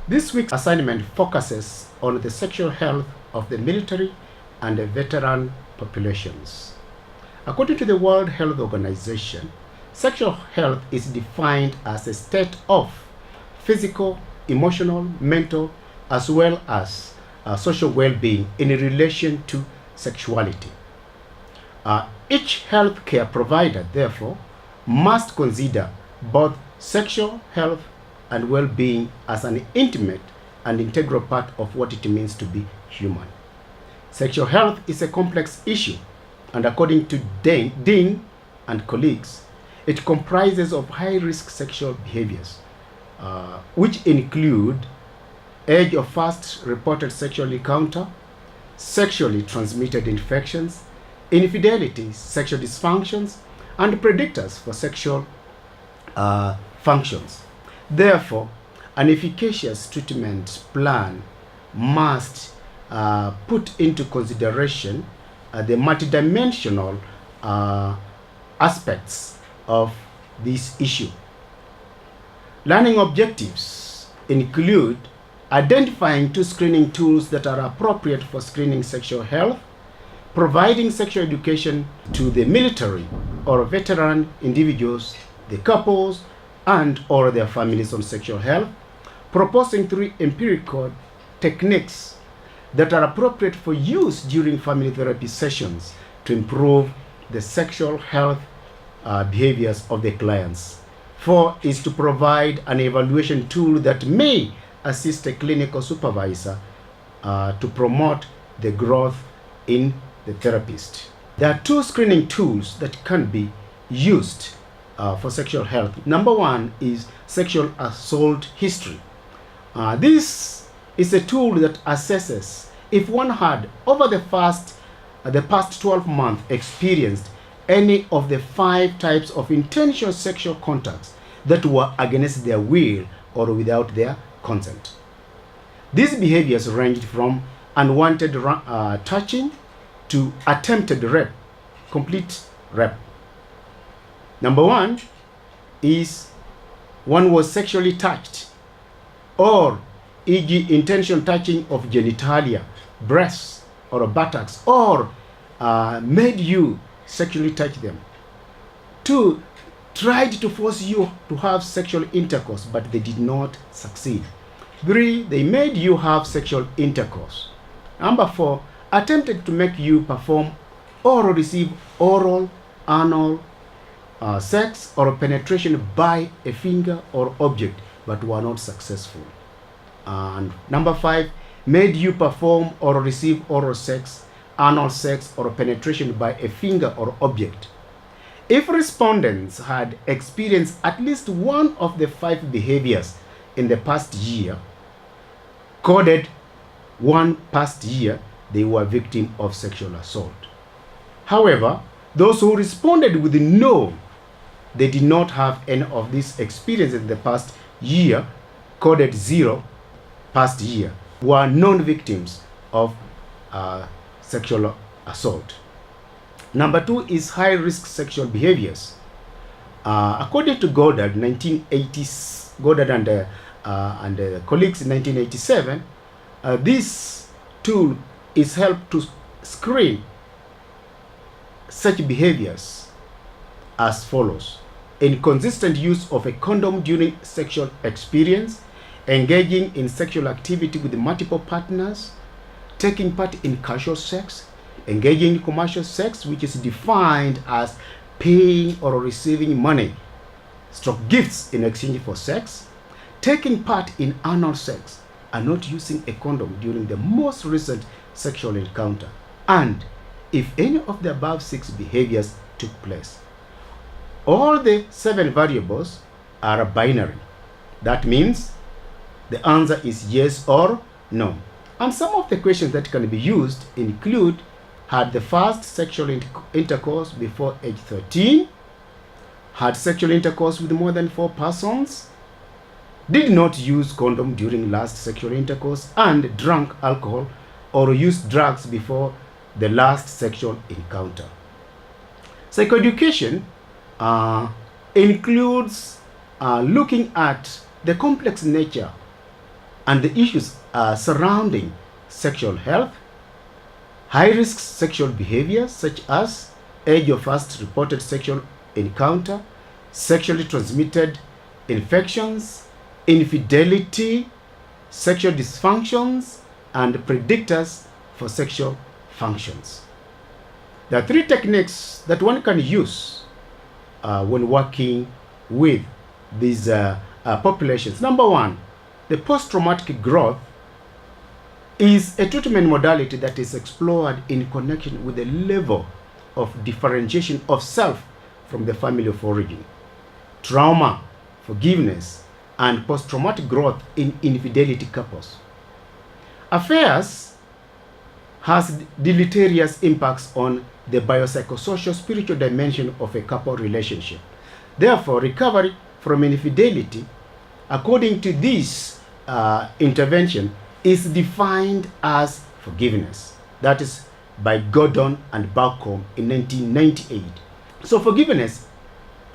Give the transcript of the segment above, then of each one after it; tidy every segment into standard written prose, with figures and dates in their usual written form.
This week's assignment focuses on the sexual health of the military and the veteran populations. According to the World Health Organization, sexual health is defined as a state of physical, emotional, mental, as well as social well-being in relation to sexuality. Each healthcare provider, therefore, must consider both sexual health and well-being as an intimate and integral part of what it means to be human. Sexual health is a complex issue, and according to Dean and colleagues, it comprises of high-risk sexual behaviors, which include age of first reported sexual encounter, sexually transmitted infections, infidelity, sexual dysfunctions, and predictors for sexual functions. Therefore, an efficacious treatment plan must put into consideration the multidimensional aspects of this issue. Learning objectives include identifying 2 screening tools that are appropriate for screening sexual health, providing sexual education to the military or veteran individuals, the couples, and or their families on sexual health, proposing 3 empirical techniques that are appropriate for use during family therapy sessions to improve the sexual health behaviors of the clients. 4 is to provide an evaluation tool that may assist a clinical supervisor to promote the growth in the therapist. There are 2 screening tools that can be used for sexual health. Number 1 is sexual assault history. This is a tool that assesses if one had, over the past 12 months, experienced any of the 5 types of intentional sexual contacts that were against their will or without their consent. These behaviors ranged from unwanted touching to attempted rape, complete rape. Number 1 is one was sexually touched, or e.g. intentional touching of genitalia, breasts, or buttocks, or made you sexually touch them. 2, tried to force you to have sexual intercourse, but they did not succeed. 3, they made you have sexual intercourse. Number 4, attempted to make you perform or receive oral, anal, sex or penetration by a finger or object, but were not successful. And number 5, made you perform or receive oral sex, anal sex, or penetration by a finger or object. If respondents had experienced at least one of the 5 behaviors in the past year, coded one past year, they were victim of sexual assault. However, those who responded with no, they did not have any of these experiences in the past year, coded 0 past year, were non-victims of sexual assault. Number 2 is high-risk sexual behaviors. According to Goddard, 1980s, Goddard and colleagues in 1987, this tool is helped to screen such behaviors as follows: inconsistent use of a condom during sexual experience, engaging in sexual activity with multiple partners, taking part in casual sex, engaging in commercial sex, which is defined as paying or receiving money, gifts in exchange for sex, taking part in anal sex, and not using a condom during the most recent sexual encounter, and if any of the above 6 behaviors took place. All the 7 variables are binary. That means the answer is yes or no. And some of the questions that can be used include: had the first sexual intercourse before age 13, had sexual intercourse with more than 4 persons, did not use condom during last sexual intercourse, and drank alcohol or used drugs before the last sexual encounter. Psychoeducation includes looking at the complex nature and the issues surrounding sexual health, high-risk sexual behaviors such as age of first reported sexual encounter, sexually transmitted infections, infidelity, sexual dysfunctions, and predictors for sexual functions. There are three techniques that one can use when working with these populations. Number one, the post-traumatic growth is a treatment modality that is explored in connection with the level of differentiation of self from the family of origin, trauma, forgiveness, and post-traumatic growth in infidelity couples. Affairs has deleterious impacts on the biopsychosocial spiritual dimension of a couple relationship. Therefore, recovery from infidelity, according to this intervention, is defined as forgiveness. That is by Gordon and Balcom in 1998. So forgiveness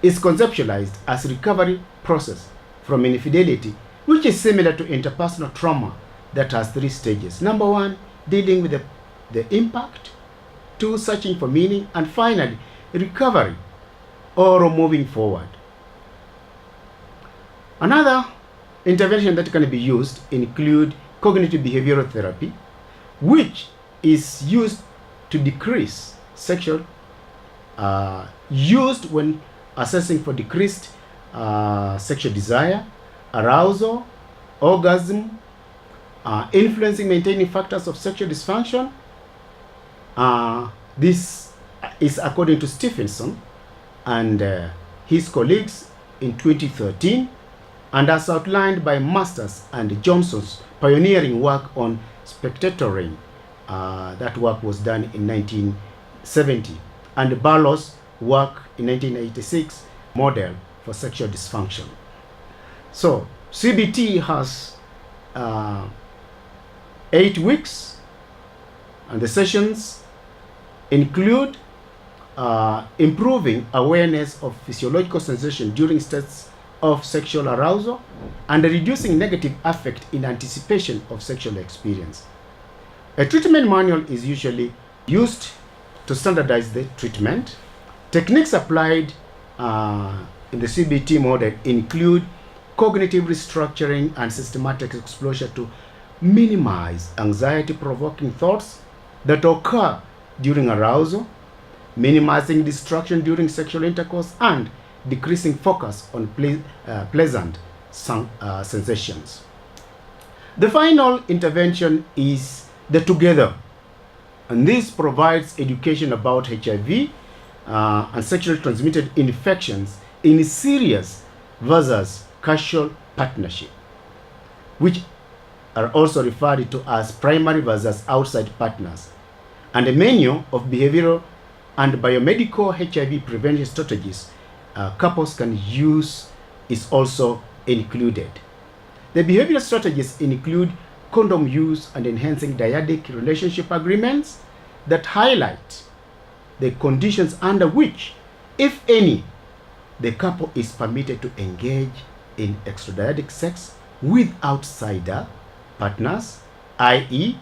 is conceptualized as a recovery process from infidelity, which is similar to interpersonal trauma that has three stages. Number one, dealing with the impact. Two, searching for meaning. And finally, recovery or moving forward. Another intervention that can be used include cognitive behavioral therapy, which is used to decrease sexual, used when assessing for decreased sexual desire, arousal, orgasm, influencing maintaining factors of sexual dysfunction. This is according to Stephenson and his colleagues in 2013, and as outlined by Masters and Johnson's pioneering work on spectatoring. That work was done in 1970, and Barlow's work in 1986, model for sexual dysfunction. So CBT has 8 weeks, and the sessions include improving awareness of physiological sensation during states of sexual arousal and reducing negative affect in anticipation of sexual experience. A treatment manual is usually used to standardize the treatment. Techniques applied in the CBT model include cognitive restructuring and systematic exposure to minimize anxiety-provoking thoughts that occur during arousal, minimizing distraction during sexual intercourse, and decreasing focus on pleasant sensations. The final intervention is the Together, and this provides education about HIV and sexually transmitted infections in serious versus casual partnership, which are also referred to as primary versus outside partners, and a menu of behavioral and biomedical HIV prevention strategies couples can use is also included. The behavioral strategies include condom use and enhancing dyadic relationship agreements that highlight the conditions under which, if any, the couple is permitted to engage in extradyadic sex with outsider partners, i.e.,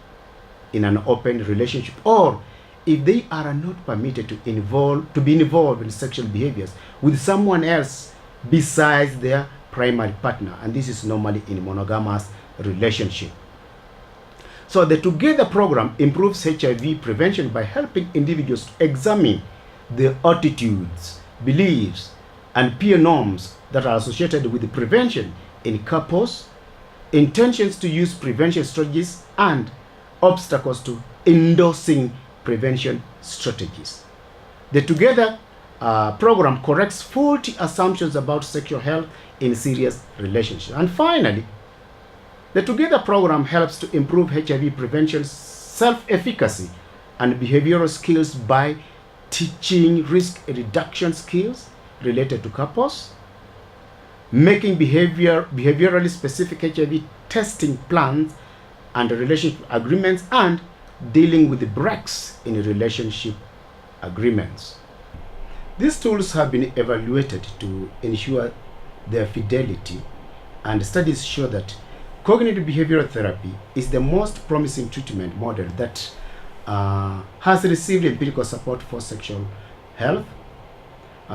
in an open relationship, or if they are not permitted to be involved in sexual behaviors with someone else besides their primary partner, and this is normally in monogamous relationship. So the Together program improves HIV prevention by helping individuals to examine the attitudes, beliefs, and peer norms that are associated with the prevention in couples, intentions to use prevention strategies, and obstacles to endorsing prevention strategies. The Together program corrects faulty assumptions about sexual health in serious relationships. And finally, the Together program helps to improve HIV prevention self-efficacy and behavioral skills by teaching risk reduction skills related to couples, making behaviorally specific HIV testing plans and relationship agreements, and dealing with the breaks in relationship agreements. These tools have been evaluated to ensure their fidelity, and studies show that cognitive behavioral therapy is the most promising treatment model that has received empirical support for sexual health.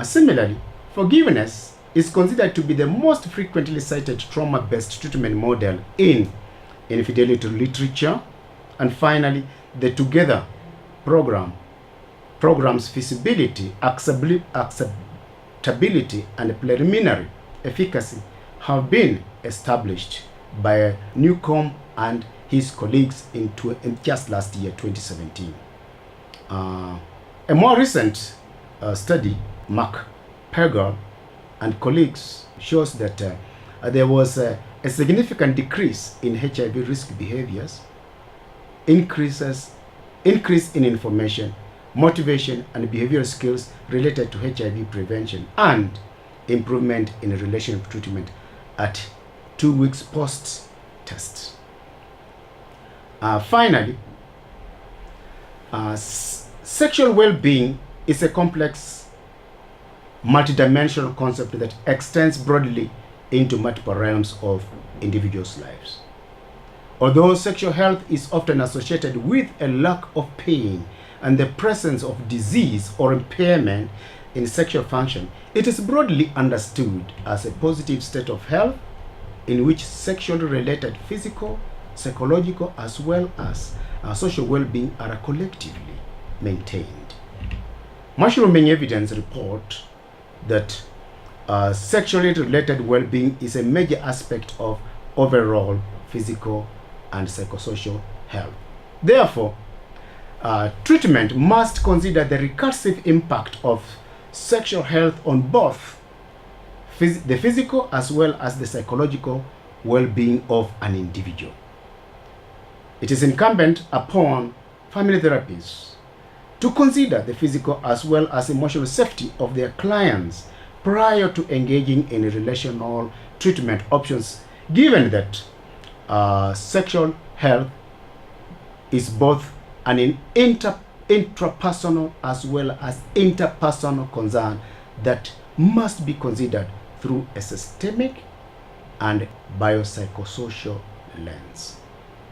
Similarly, forgiveness is considered to be the most frequently cited trauma-based treatment model in infidelity literature. And finally, the Together program's feasibility, acceptability, and preliminary efficacy have been established by Newcomb and his colleagues in just last year, 2017. A more recent study, Mark Pegel and colleagues, shows that there was a significant decrease in HIV risk behaviors, increase in information, motivation, and behavioral skills related to HIV prevention, and improvement in relationship treatment at 2 weeks post-test. Finally, sexual well-being is a complex, multidimensional concept that extends broadly into multiple realms of individuals' lives. Although sexual health is often associated with a lack of pain and the presence of disease or impairment in sexual function, it is broadly understood as a positive state of health in which sexually related physical, psychological, as well as social well-being are collectively maintained. Mushrooming evidence report that sexually related well-being is a major aspect of overall physical and psychosocial health. Therefore, treatment must consider the recursive impact of sexual health on both the physical as well as the psychological well-being of an individual. It is incumbent upon family therapists to consider the physical as well as emotional safety of their clients prior to engaging in relational treatment options, given that sexual health is both an intrapersonal as well as interpersonal concern that must be considered through a systemic and biopsychosocial lens.